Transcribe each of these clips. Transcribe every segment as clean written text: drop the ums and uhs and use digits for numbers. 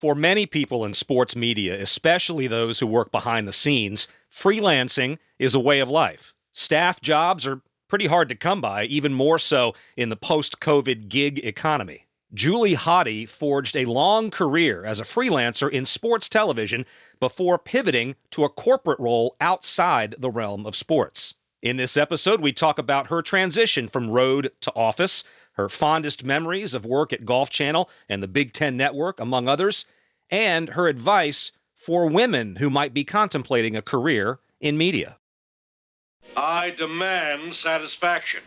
For many people in sports media, especially those who work behind the scenes, freelancing is a way of life. Staff jobs are pretty hard to come by, even more so in the post-COVID gig economy. Julie Hoddy forged a long career as a freelancer in sports television before pivoting to a corporate role outside the realm of sports. In this episode, we talk about her transition from road to office, her fondest memories of work at Golf Channel and the Big Ten Network, among others, and her advice for women who might be contemplating a career in media. I demand satisfaction.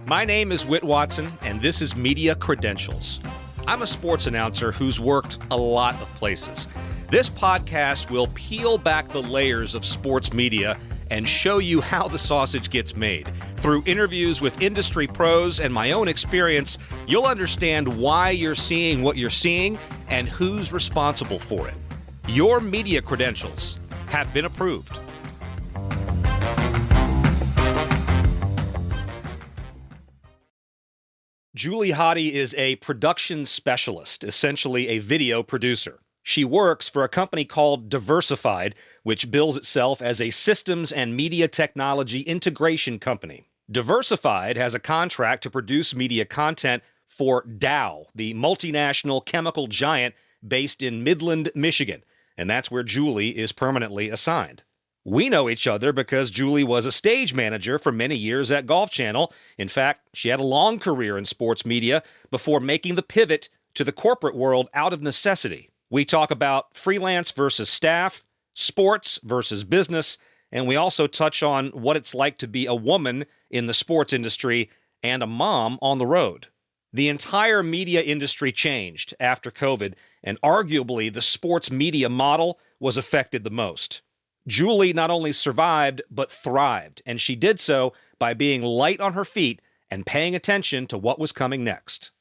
My name is Whit Watson, and this is Media Credentials. I'm a sports announcer who's worked a lot of places. This podcast will peel back the layers of sports media and show you how the sausage gets made. Through interviews with industry pros and my own experience, you'll understand why you're seeing what you're seeing and who's responsible for it. Your media credentials have been approved. Julie Hoddy is a production specialist, essentially a video producer. She works for a company called Diversified, which bills itself as a systems and media technology integration company. Diversified has a contract to produce media content for Dow, the multinational chemical giant based in Midland, Michigan, and that's where Julie is permanently assigned. We know each other because Julie was a stage manager for many years at Golf Channel. In fact, she had a long career in sports media before making the pivot to the corporate world out of necessity. We talk about freelance versus staff, sports versus business, and we also touch on what it's like to be a woman in the sports industry and a mom on the road. The entire media industry changed after COVID, and arguably the sports media model was affected the most. Julie not only survived, but thrived, and she did so by being light on her feet and paying attention to what was coming next.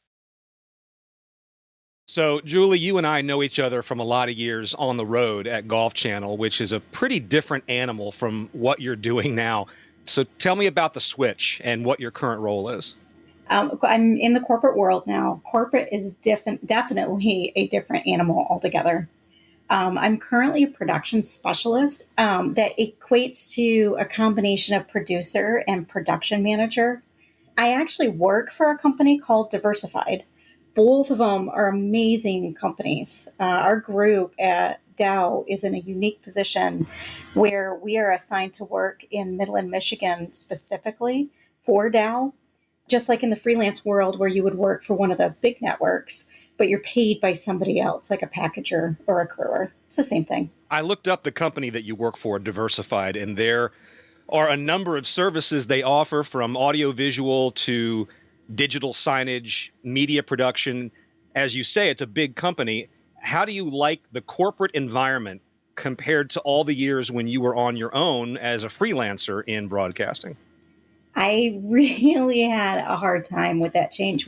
So, Julie, you and I know each other from a lot of years on the road at Golf Channel, which is a pretty different animal from what you're doing now. So tell me about the switch and what your current role is. I'm in the corporate world now. Corporate is definitely a different animal altogether. I'm currently a production specialist that equates to a combination of producer and production manager. I actually work for a company called Diversified. Both of them are amazing companies. Our group at Dow is in a unique position where we are assigned to work in Midland, Michigan specifically for Dow, just like in the freelance world where you would work for one of the big networks, but you're paid by somebody else, like a packager or a crewer. It's the same thing. I looked up the company that you work for, Diversified, and there are a number of services they offer, from audiovisual to digital signage, media production. As you say, it's a big company. How do you like the corporate environment compared to all the years when you were on your own as a freelancer in broadcasting? I really had a hard time with that change.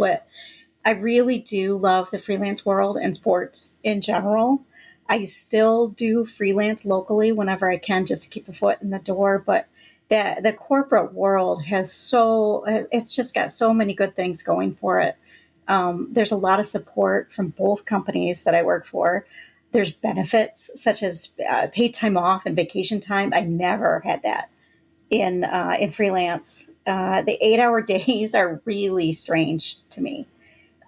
I really do love the freelance world and sports in general. I still do freelance locally whenever I can just to keep a foot in the door. But the corporate world it's just got so many good things going for it. There's a lot of support from both companies that I work for. There's benefits such as paid time off and vacation time. I never had that in freelance. The 8-hour days are really strange to me.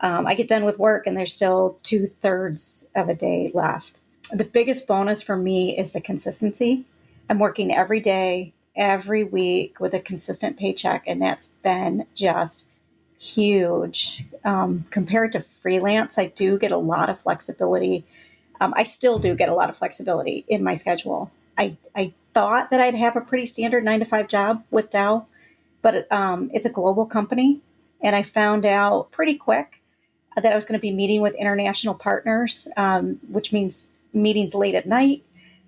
I get done with work and there's still 2/3 of a day left. The biggest bonus for me is the consistency. I'm working every day, every week with a consistent paycheck, and that's been just huge. Compared to freelance, I do get a lot of flexibility. I still do get a lot of flexibility in my schedule. I thought that I'd have a pretty standard 9-to-5 job with Dow, but it's a global company, and I found out pretty quick that I was going to be meeting with international partners, which means meetings late at night,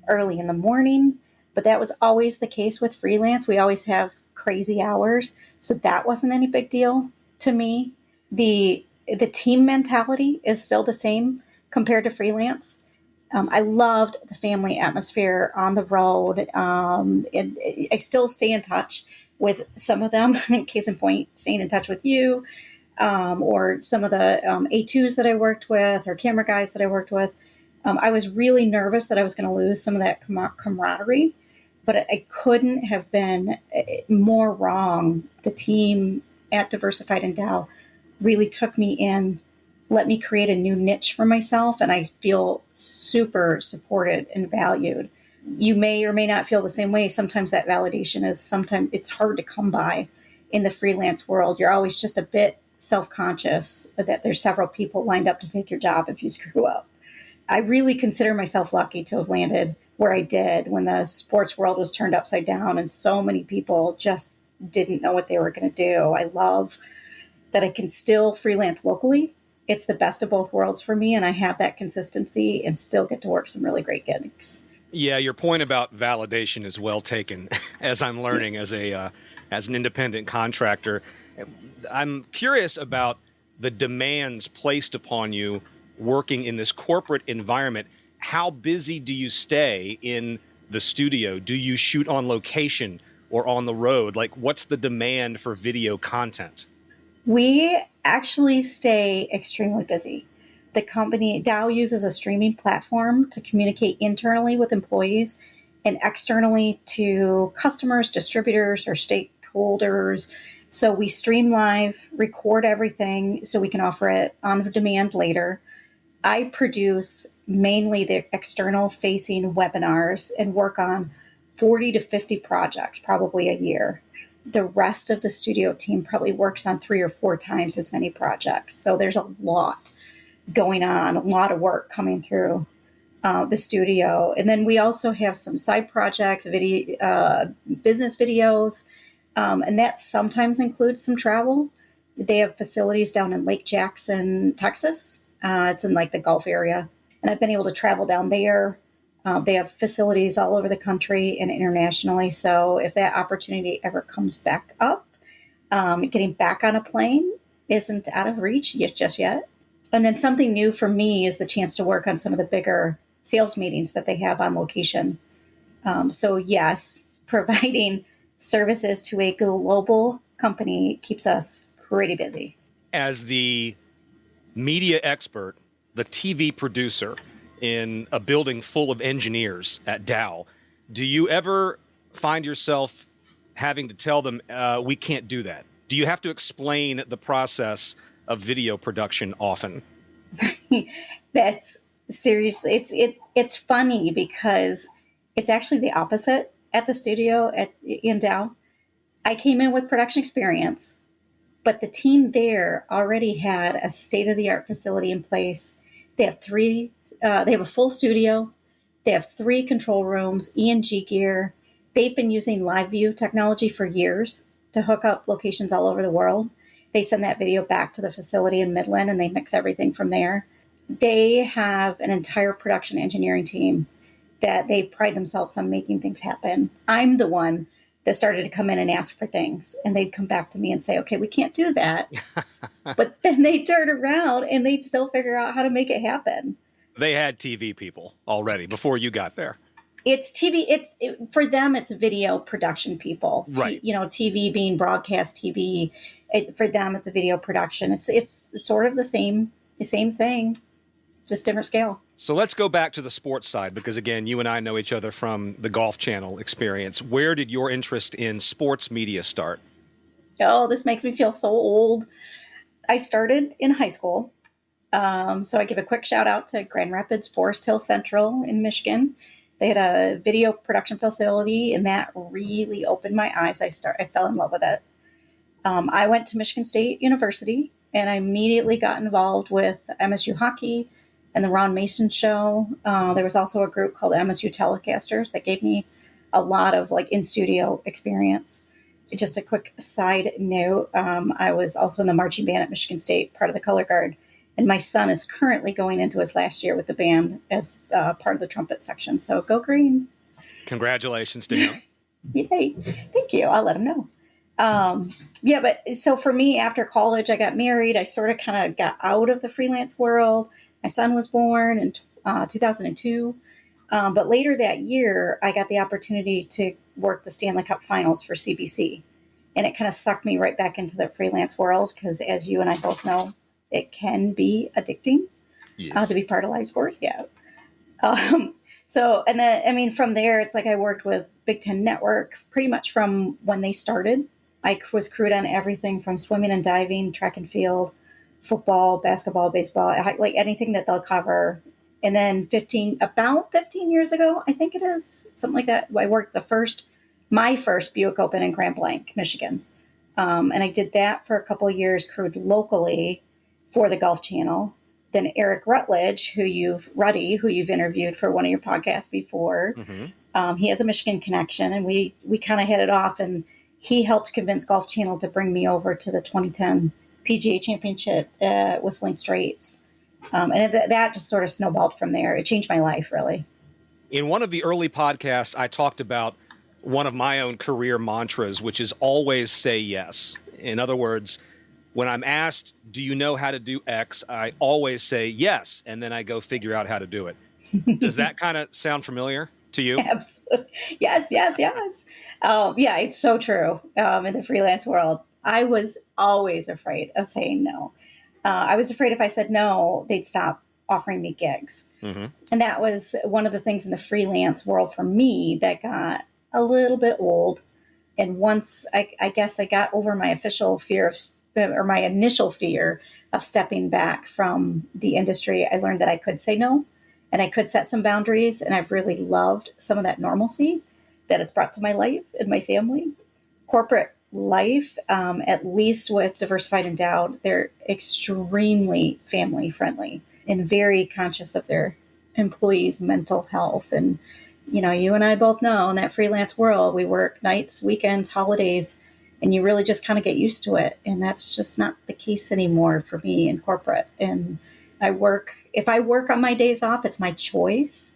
early in the morning. But that was always the case with freelance. We always have crazy hours. So that wasn't any big deal to me. The team mentality is still the same compared to freelance. I loved the family atmosphere on the road. I still stay in touch with some of them. Case in point, staying in touch with you, or some of the A2s that I worked with, or camera guys that I worked with. I was really nervous that I was going to lose some of that camaraderie, but I couldn't have been more wrong. The team at Diversified and Dow really took me in, let me create a new niche for myself, and I feel super supported and valued. You may or may not feel the same way. Sometimes that validation is sometimes it's hard to come by in the freelance world. You're always just a bit self-conscious that there's several people lined up to take your job if you screw up. I really consider myself lucky to have landed where I did when the sports world was turned upside down and so many people just didn't know what they were going to do. I love that I can still freelance locally. It's the best of both worlds for me, and I have that consistency and still get to work some really great gigs. Yeah, your point about validation is well taken. As I'm learning as an independent contractor, I'm curious about the demands placed upon you working in this corporate environment. How busy do you stay in the studio? Do you shoot on location or on the road? Like, what's the demand for video content? We actually stay extremely busy. The company, Dow, uses a streaming platform to communicate internally with employees and externally to customers, distributors, or stakeholders. So we stream live, record everything so we can offer it on demand later. I produce mainly the external facing webinars and work on 40 to 50 projects probably a year. The rest of the studio team probably works on 3 or 4 times as many projects. So there's a lot going on, a lot of work coming through the studio. And then we also have some side projects, business videos, and that sometimes includes some travel. They have facilities down in Lake Jackson, Texas. It's in like the Gulf area. And I've been able to travel down there. They have facilities all over the country and internationally. So if that opportunity ever comes back up, getting back on a plane isn't out of reach just yet. And then something new for me is the chance to work on some of the bigger sales meetings that they have on location. So yes, providing services to a global company keeps us pretty busy. As the media expert, the TV producer in a building full of engineers at Dow, do you ever find yourself having to tell them, we can't do that? Do you have to explain the process of video production often? That's seriously, it's funny because it's actually the opposite at the studio in Dow. I came in with production experience, but the team there already had a state-of-the-art facility in place. They have they have a full studio. They have 3 control rooms, E&G gear. They've been using live view technology for years to hook up locations all over the world. They send that video back to the facility in Midland and they mix everything from there. They have an entire production engineering team that they pride themselves on making things happen. I'm the one that started to come in and ask for things, and they'd come back to me and say, okay, we can't do that. But then they'd turn around and they'd still figure out how to make it happen. They had TV people already before you got there. It's TV. For them, it's video production people. Right. TV being broadcast TV. For them, it's a video production. It's sort of the same thing, just different scale. So let's go back to the sports side, because again, you and I know each other from the Golf Channel experience. Where did your interest in sports media start? Oh, this makes me feel so old. I started in high school. So I give a quick shout out to Grand Rapids Forest Hill Central in Michigan. They had a video production facility, and that really opened my eyes. I fell in love with it. I went to Michigan State University, and I immediately got involved with MSU hockey and the Ron Mason show. There was also a group called MSU Telecasters that gave me a lot of in-studio experience. Just a quick side note, I was also in the marching band at Michigan State, part of the color guard. And my son is currently going into his last year with the band as part of the trumpet section. So go green. Congratulations to him. Yay. Thank you. I'll let him know. But so for me, after college, I got married. I sort of kind of got out of the freelance world. My son was born in 2002. But later that year, I got the opportunity to work the Stanley Cup Finals for CBC. And it kind of sucked me right back into the freelance world because, as you and I both know, it can be addicting Yes. to be part of life sports. Yeah. Um, so, and then, I mean, from there, it's like I worked with Big Ten Network pretty much from when they started. I was crewed on everything from swimming and diving, track and field, football, basketball, baseball, like anything that they'll cover. And then about 15 years ago, I think it is, something like that, I worked my first Buick Open in Grand Blanc, Michigan. And I did that for a couple of years, crewed locally for the Golf Channel. Then Eric Rutledge, Ruddy, who you've interviewed for one of your podcasts before, he has a Michigan connection, and we kind of hit it off. And he helped convince Golf Channel to bring me over to the 2010 PGA Championship at Whistling Straits, and that just sort of snowballed from there. It changed my life, really. In one of the early podcasts, I talked about one of my own career mantras, which is always say yes. In other words, when I'm asked, do you know how to do X? I always say yes, and then I go figure out how to do it. Does that kind of sound familiar to you? Absolutely. Yes, yes, yes. Yeah, it's so true. In the freelance world, I was always afraid of saying no. I was afraid if I said no, they'd stop offering me gigs. Mm-hmm. And that was one of the things in the freelance world for me that got a little bit old. And once I guess I got over my initial fear of stepping back from the industry, I learned that I could say no and I could set some boundaries. And I've really loved some of that normalcy that it's brought to my life and my family. Corporate life, at least with Diversified Endowed, they're extremely family friendly and very conscious of their employees' mental health. And, you and I both know in that freelance world, we work nights, weekends, holidays, and you really just kind of get used to it. And that's just not the case anymore for me in corporate. And if I work on my days off, it's my choice.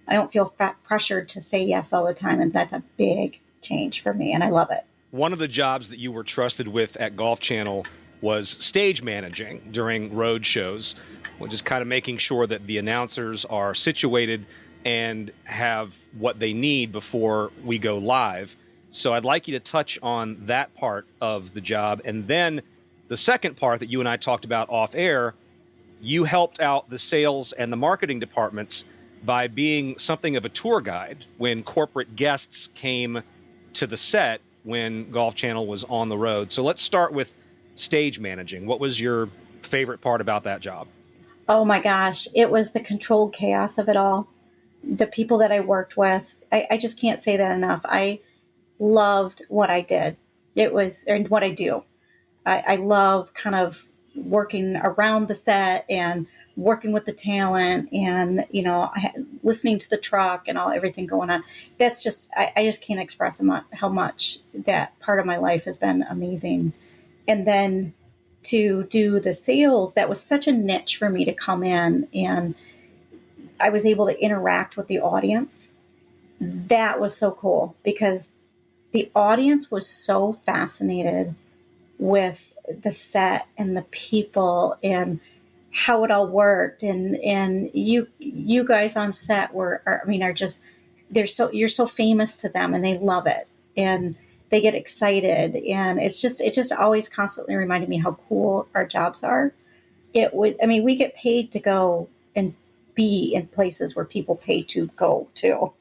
I don't feel pressured to say yes all the time. And that's a big change for me. And I love it. One of the jobs that you were trusted with at Golf Channel was stage managing during road shows, which is kind of making sure that the announcers are situated and have what they need before we go live. So I'd like you to touch on that part of the job. And then the second part that you and I talked about off air, you helped out the sales and the marketing departments by being something of a tour guide when corporate guests came to the set when Golf Channel was on the road. So let's start with stage managing. What was your favorite part about that job? Oh my gosh, it was the controlled chaos of it all. The people that I worked with, I just can't say that enough. I loved what I did. And what I do. I love kind of working around the set and working with the talent and, listening to the truck and everything going on. That's just, I just can't express how much that part of my life has been amazing. And then to do the sales, that was such a niche for me to come in, and I was able to interact with the audience. That was so cool because the audience was so fascinated with the set and the people and how it all worked. And you guys on set are just, you're so famous to them and they love it and they get excited. And it just always constantly reminded me how cool our jobs are. We get paid to go and be in places where people pay to go to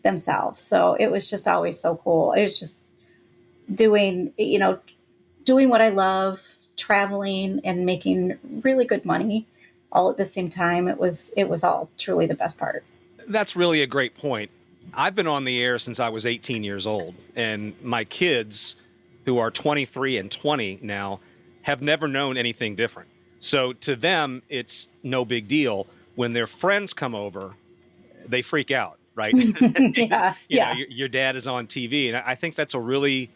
themselves. So it was just always so cool. It was just doing what I love, traveling and making really good money all at the same time. It was all truly the best part. That's really a great point. I've been on the air since I was 18 years old, and my kids, who are 23 and 20 now, have never known anything different. So to them, it's no big deal. When their friends come over, they freak out, right? Yeah. Your dad is on TV. And I think that's a really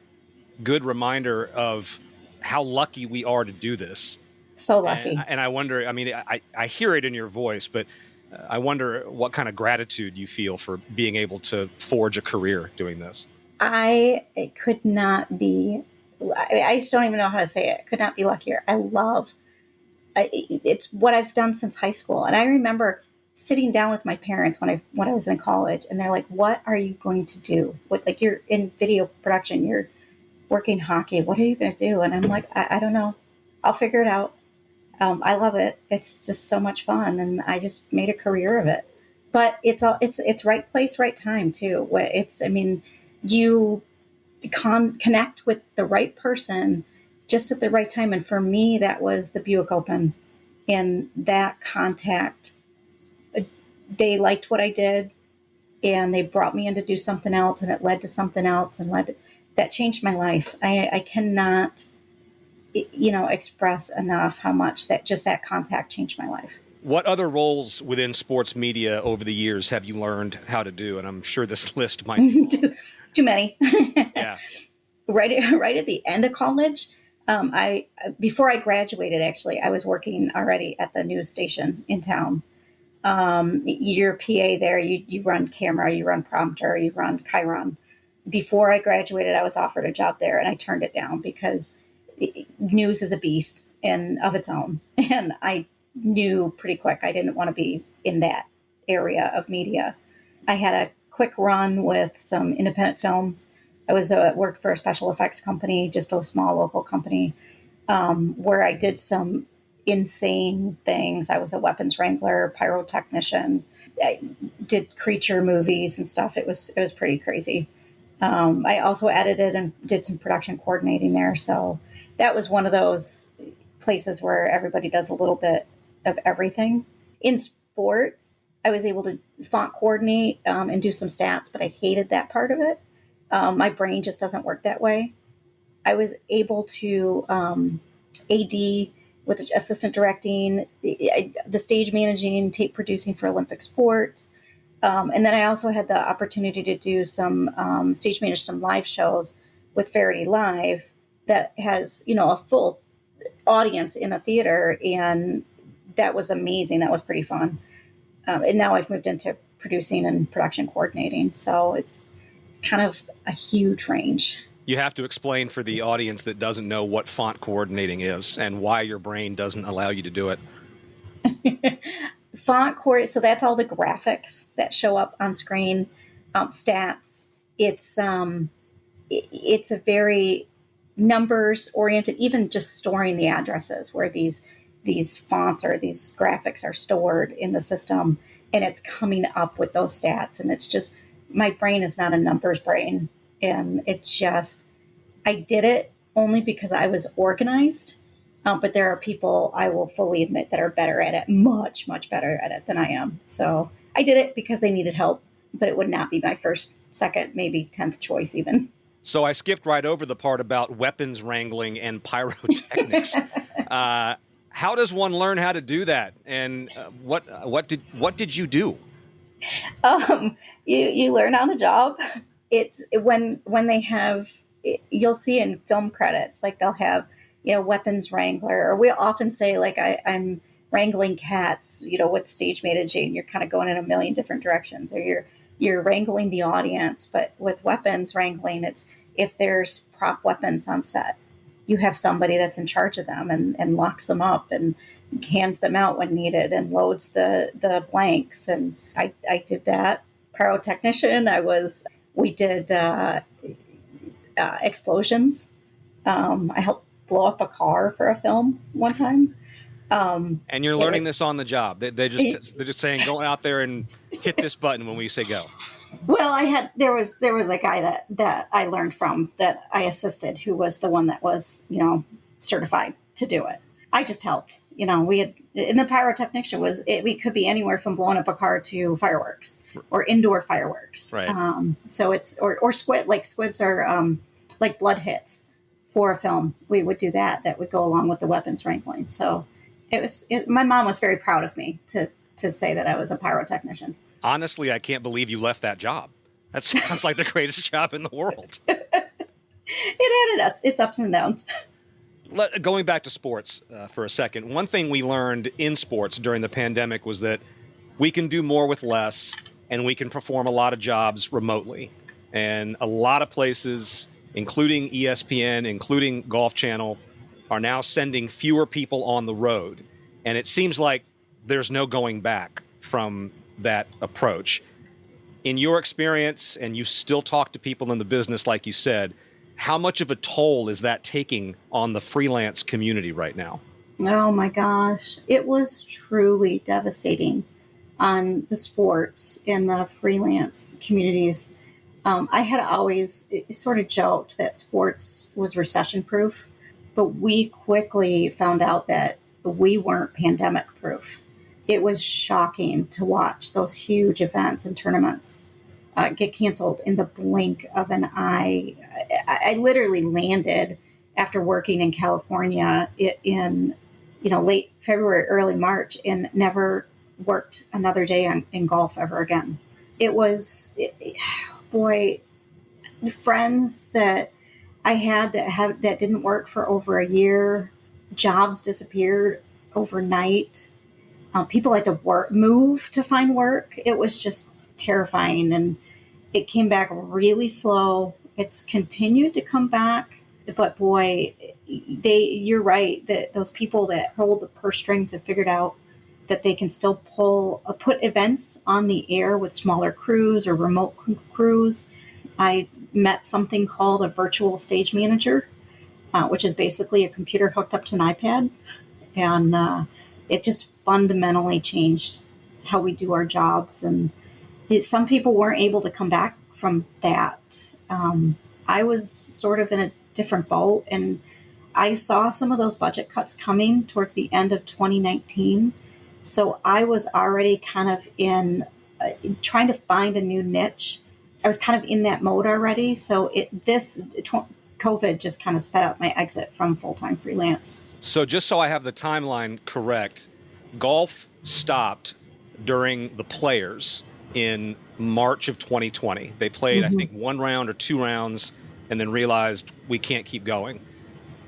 good reminder of how lucky we are to do this. So lucky. And I wonder, I hear it in your voice, but I wonder what kind of gratitude you feel for being able to forge a career doing this. I could not be, I just don't even know how to say it. Could not be luckier. It's what I've done since high school. And I remember sitting down with my parents when I was in college, and they're like, what are you going to do? You're in video production, you're working hockey. What are you going to do? And I'm like, I don't know. I'll figure it out. I love it. It's just so much fun, and I just made a career of it. But it's right place, right time too. I mean, you connect with the right person just at the right time. And for me, that was the Buick Open, and that contact. They liked what I did, and they brought me in to do something else, and it led to something else, and that changed my life. I cannot, express enough how much that contact changed my life. What other roles within sports media over the years have you learned how to do? And I'm sure this list might. Too many. Yeah. Right at the end of college, I before I graduated, actually, I was working already at the news station in town. You're PA there. You run camera, you run prompter, you run Chiron. Before I graduated, I was offered a job there, and I turned it down because news is a beast in of its own, and I knew pretty quick I didn't want to be in that area of media. I had a quick run with some independent films. I was worked for a special effects company, just a small local company, where I did some insane things. I was a weapons wrangler, pyrotechnician. I did creature movies and stuff. It was pretty crazy. I also edited and did some production coordinating there. So that was one of those places where everybody does a little bit of everything. In sports, I was able to font coordinate and do some stats, but I hated that part of it. My brain just doesn't work that way. I was able to AD with assistant directing, the stage managing, tape producing for Olympic sports. And then I also had the opportunity to do some stage manage some live shows with Verity Live that has, a full audience in a theater. And that was amazing. That was pretty fun. And now I've moved into producing and production coordinating. So it's kind of a huge range. You have to explain for the audience that doesn't know what font coordinating is and why your brain doesn't allow you to do it. Font coordinate. So that's all the graphics that show up on screen, stats. It's a very numbers oriented. Even just storing the addresses where these fonts or these graphics are stored in the system, and it's coming up with those stats. And it's just, my brain is not a numbers brain. And I did it only because I was organized. But there are people, I will fully admit, that are better at it, much, much better at it than I am. So I did it because they needed help, but it would not be my first, second, maybe 10th choice even. So I skipped right over the part about weapons wrangling and pyrotechnics. How does one learn how to do that? And what did you do? You learn on the job. It's when they have, you'll see in film credits, like they'll have, weapons wrangler, or we often say like I'm wrangling cats, with stage managing. You're kind of going in a million different directions, or you're wrangling the audience. But with weapons wrangling, it's if there's prop weapons on set, you have somebody that's in charge of them and locks them up and hands them out when needed and loads the blanks. And I did that. Pyrotechnician. We did explosions. I helped blow up a car for a film one time. And you're learning this on the job. They're just saying, go out there and hit this button when we say go. Well, there was a guy that I learned from, that I assisted, who was the one that was, certified to do it. I just helped. We had, in the pyrotechnician we could be anywhere from blowing up a car to fireworks or indoor fireworks. Right. So it's, or squib, like squibs are like blood hits for a film. We would do that would go along with the weapons wrangling. So my mom was very proud of me to say that I was a pyrotechnician. Honestly, I can't believe you left that job. That sounds like the greatest job in the world. It had its ups and downs. Going back to sports for a second, one thing we learned in sports during the pandemic was that we can do more with less, and we can perform a lot of jobs remotely. And a lot of places, including ESPN, including Golf Channel, are now sending fewer people on the road. And it seems like there's no going back from that approach. In your experience, and you still talk to people in the business, like you said, How much of a toll is that taking on the freelance community right now? Oh my gosh. It was truly devastating on the sports and the freelance communities. I had always sort of joked that sports was recession proof, but we quickly found out that we weren't pandemic proof. It was shocking to watch those huge events and tournaments get canceled in the blink of an eye. I literally landed after working in California in late February, early March, and never worked another day in golf ever again. It was, boy, friends that I had that didn't work for over a year, jobs disappeared overnight. People had to move to find work. It was just terrifying, and it came back really slow. It's continued to come back, but boy, you're right that those people that hold the purse strings have figured out that they can still put events on the air with smaller crews or remote crews. I met something called a virtual stage manager, which is basically a computer hooked up to an iPad, and it just fundamentally changed how we do our jobs. And some people weren't able to come back from that. I was sort of in a different boat, and I saw some of those budget cuts coming towards the end of 2019. So I was already kind of in trying to find a new niche. I was kind of in that mode already. So COVID just kind of sped up my exit from full-time freelance. So just so I have the timeline correct, golf stopped during the Players in March of 2020. They played, I think, one round or two rounds and then realized we can't keep going.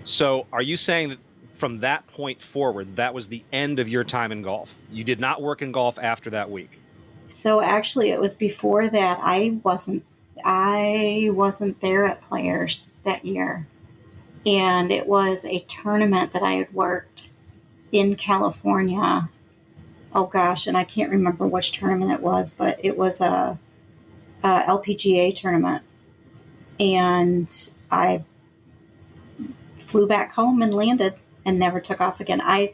So are you saying that from that point forward, that was the end of your time in golf? You did not work in golf after that week? So actually, it was before that. I wasn't there at Players that year, and it was a tournament that I had worked in California. Oh gosh, and I can't remember which tournament it was, but it was a LPGA tournament, and I flew back home and landed and never took off again. I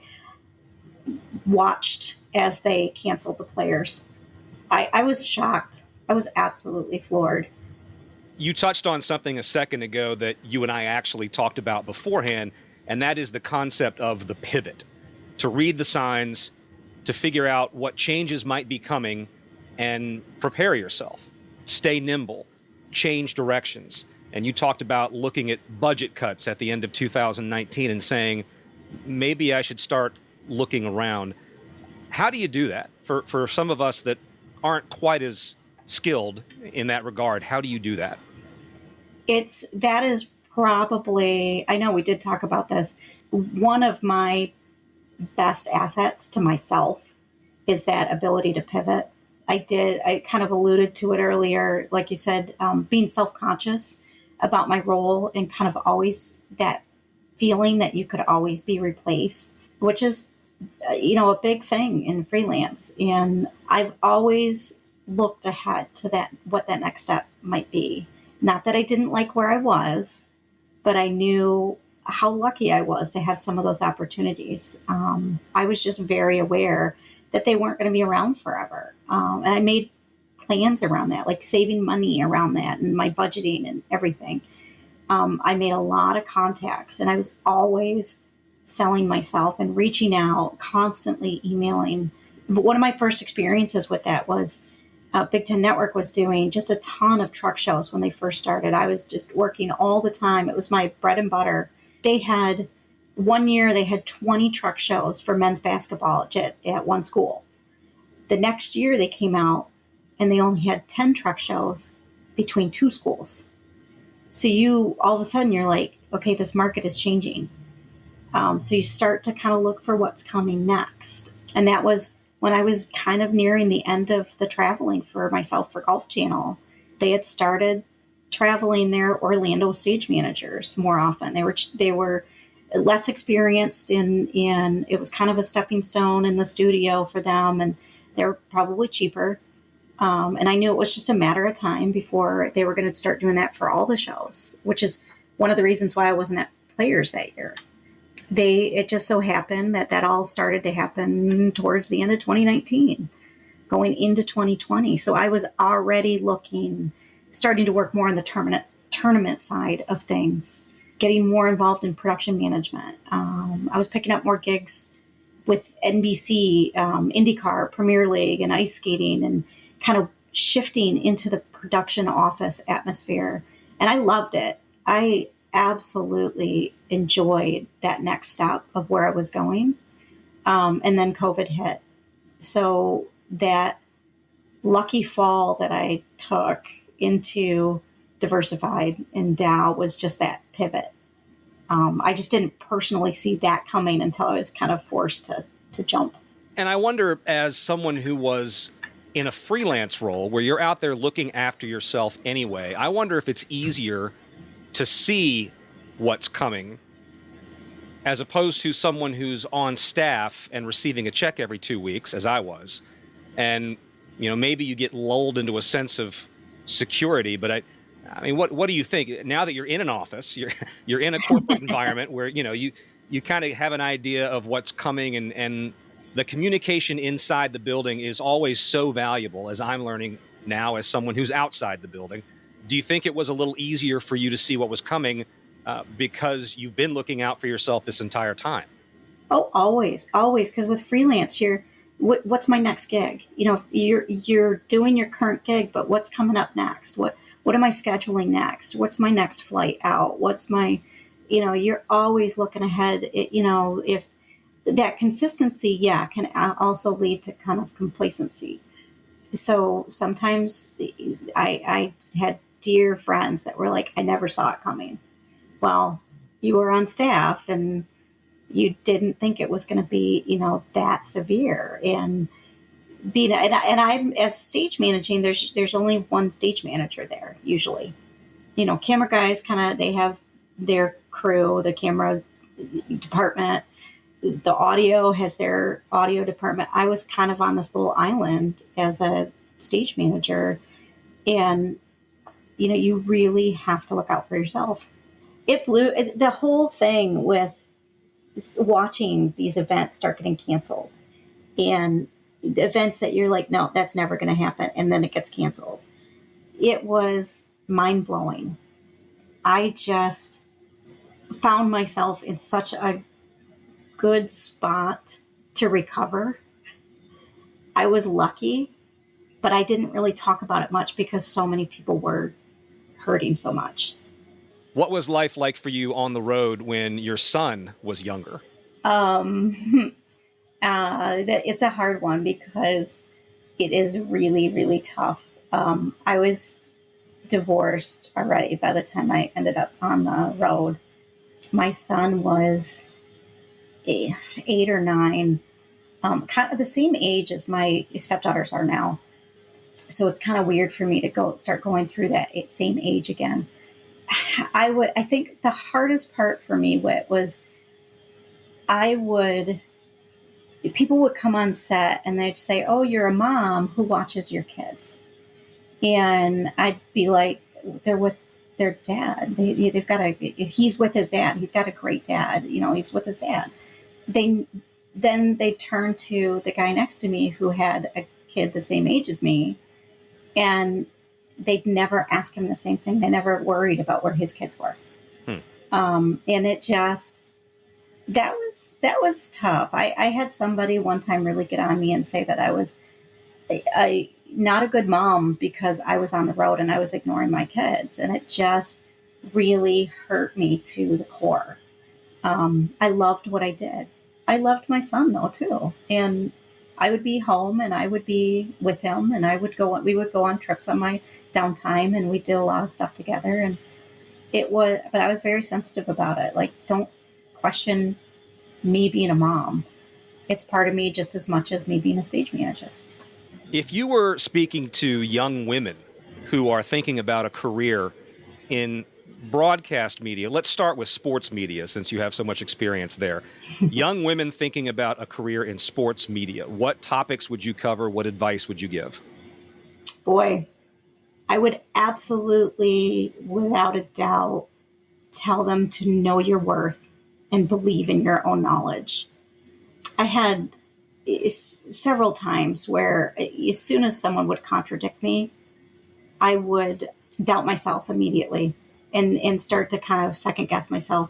watched as they canceled the Players. I was shocked. I was absolutely floored. You touched on something a second ago that you and I actually talked about beforehand, and that is the concept of the pivot. To read the signs, to figure out what changes might be coming, and prepare yourself. Stay nimble, change directions. And you talked about looking at budget cuts at the end of 2019 and saying, maybe I should start looking around. How do you do that? For some of us that aren't quite as skilled in that regard, how do you do that? That is probably, I know we did talk about this, one of my best assets to myself is that ability to pivot. I kind of alluded to it earlier, like you said, being self-conscious about my role and kind of always that feeling that you could always be replaced, which is, a big thing in freelance. And I've always looked ahead to what that next step might be. Not that I didn't like where I was, but I knew how lucky I was to have some of those opportunities. I was just very aware that they weren't going to be around forever. And I made plans around that, like saving money around that and my budgeting and everything. I made a lot of contacts, and I was always selling myself and reaching out, constantly emailing. But one of my first experiences with that was Big Ten Network was doing just a ton of truck shows when they first started. I was just working all the time. It was my bread and butter. They had, one year they had 20 truck shows for men's basketball at one school. The next year they came out and they only had 10 truck shows between two schools. So all of a sudden you're like, okay, this market is changing. So you start to kind of look for what's coming next. And that was when I was kind of nearing the end of the traveling for myself for Golf Channel. They had started traveling their Orlando stage managers more often. They were less experienced in it was kind of a stepping stone in the studio for them, and they were probably cheaper. And I knew it was just a matter of time before they were going to start doing that for all the shows, which is one of the reasons why I wasn't at Players that year. It just so happened that all started to happen towards the end of 2019, going into 2020. So I was already starting to work more on the tournament side of things, getting more involved in production management. I was picking up more gigs with NBC, IndyCar, Premier League, and ice skating, and kind of shifting into the production office atmosphere. And I loved it. I absolutely enjoyed that next step of where I was going. And then COVID hit. So that lucky fall that I took into Diversified and Dow was just that pivot. I just didn't personally see that coming until I was kind of forced to jump. And I wonder, as someone who was in a freelance role where you're out there looking after yourself anyway, I wonder if it's easier to see what's coming as opposed to someone who's on staff and receiving a check every 2 weeks, as I was. And, maybe you get lulled into a sense of security, but I mean, what do you think now that you're in an office, you're in a corporate environment where, you kind of have an idea of what's coming, and the communication inside the building is always so valuable, as I'm learning now as someone who's outside the building. Do you think it was a little easier for you to see what was coming because you've been looking out for yourself this entire time? Oh, always. Because with freelance, what's my next gig? You're doing your current gig, but what's coming up next? What am I scheduling next? What's my next flight out? What's my, you're always looking ahead. If that consistency, can also lead to kind of complacency. So sometimes I had dear friends that were like, I never saw it coming. Well, you were on staff and you didn't think it was going to be, that severe. And I'm as stage managing, there's only one stage manager there usually. Camera guys they have their crew, the camera department, the audio has their audio department. I was kind of on this little island as a stage manager, and you really have to look out for yourself. It blew the whole thing with watching these events start getting canceled, and the events that you're like, no, that's never going to happen, and then it gets canceled. It was mind-blowing. I just found myself in such a good spot to recover. I was lucky, but I didn't really talk about it much because so many people were hurting so much. What was life like for you on the road when your son was younger? It's a hard one because it is really, really tough. I was divorced already by the time I ended up on the road. My son was 8 or 9, kind of the same age as my stepdaughters are now. So it's kind of weird for me to start going through that same age again. I think the hardest part for me was people would come on set and they'd say, oh, you're a mom who watches your kids. And I'd be like, they're with their dad. He's with his dad. He's got a great dad. He's with his dad. Then they turn to the guy next to me who had a kid the same age as me, and they'd never ask him the same thing. They never worried about where his kids were. And it just, that was tough. I had somebody one time really get on me and say that I was not a good mom because I was on the road and I was ignoring my kids. And it just really hurt me to the core. I loved what I did. I loved my son though too. And I would be home and I would be with him, and we would go on trips on my downtime, and we did a lot of stuff together. And but I was very sensitive about it. Like, don't question me being a mom. It's part of me just as much as me being a stage manager. If you were speaking to young women who are thinking about a career in broadcast media, let's start with sports media since you have so much experience there. Young women thinking about a career in sports media, what topics would you cover? What advice would you give? Boy, I would absolutely, without a doubt, tell them to know your worth and believe in your own knowledge. I had several times where as soon as someone would contradict me, I would doubt myself immediately and start to kind of second guess myself.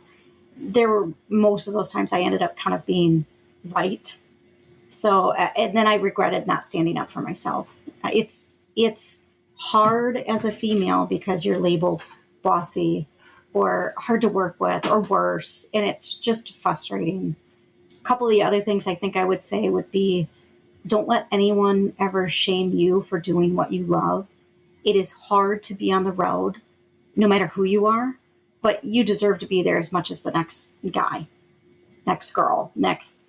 There were most of those times I ended up kind of being right. So, and then I regretted not standing up for myself. It's hard as a female because you're labeled bossy or hard to work with or worse. And it's just frustrating. A couple of the other things I think I would say would be, don't let anyone ever shame you for doing what you love. It is hard to be on the road, no matter who you are, but you deserve to be there as much as the next guy, next girl, next,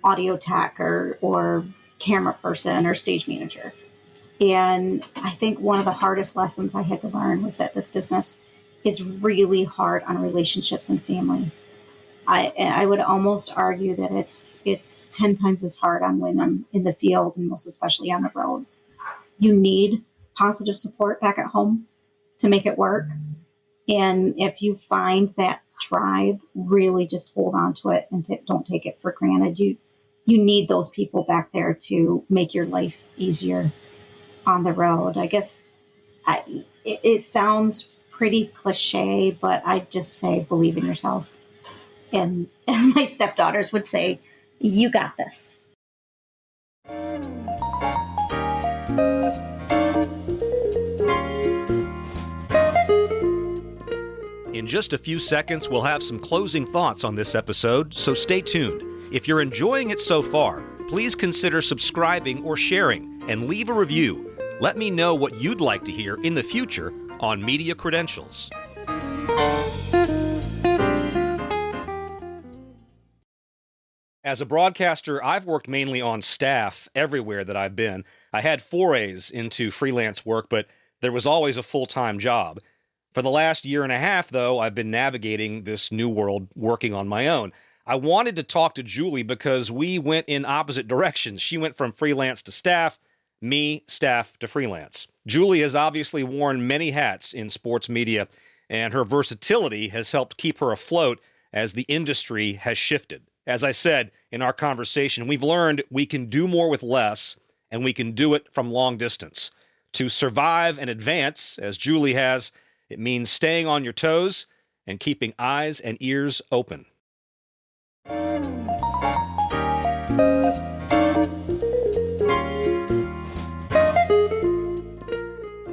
audio tech or camera person or stage manager. And I think one of the hardest lessons I had to learn was that this business is really hard on relationships and family. I would almost argue that it's 10 times as hard on women in the field and most especially on the road. You need positive support back at home to make it work. And if you find that tribe, really just hold on to it and don't take it for granted. You need those people back there to make your life easier on the road. I guess it sounds pretty cliche, but I just say believe in yourself. And as my stepdaughters would say, you got this. In just a few seconds, we'll have some closing thoughts on this episode, so stay tuned. If you're enjoying it so far, please consider subscribing or sharing and leave a review. Let me know what you'd like to hear in the future on Media Credentials. As a broadcaster, I've worked mainly on staff everywhere that I've been. I had forays into freelance work, but there was always a full-time job. For the last year and a half, though, I've been navigating this new world working on my own. I wanted to talk to Julie because we went in opposite directions. She went from freelance to staff, me, staff to freelance. Julie has obviously worn many hats in sports media, and her versatility has helped keep her afloat as the industry has shifted. As I said in our conversation, we've learned we can do more with less, and we can do it from long distance. To survive and advance, as Julie has, it means staying on your toes and keeping eyes and ears open.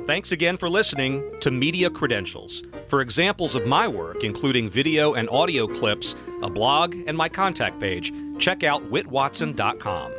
Thanks again for listening to Media Credentials. For examples of my work, including video and audio clips, a blog, and my contact page, check out whitwatson.com.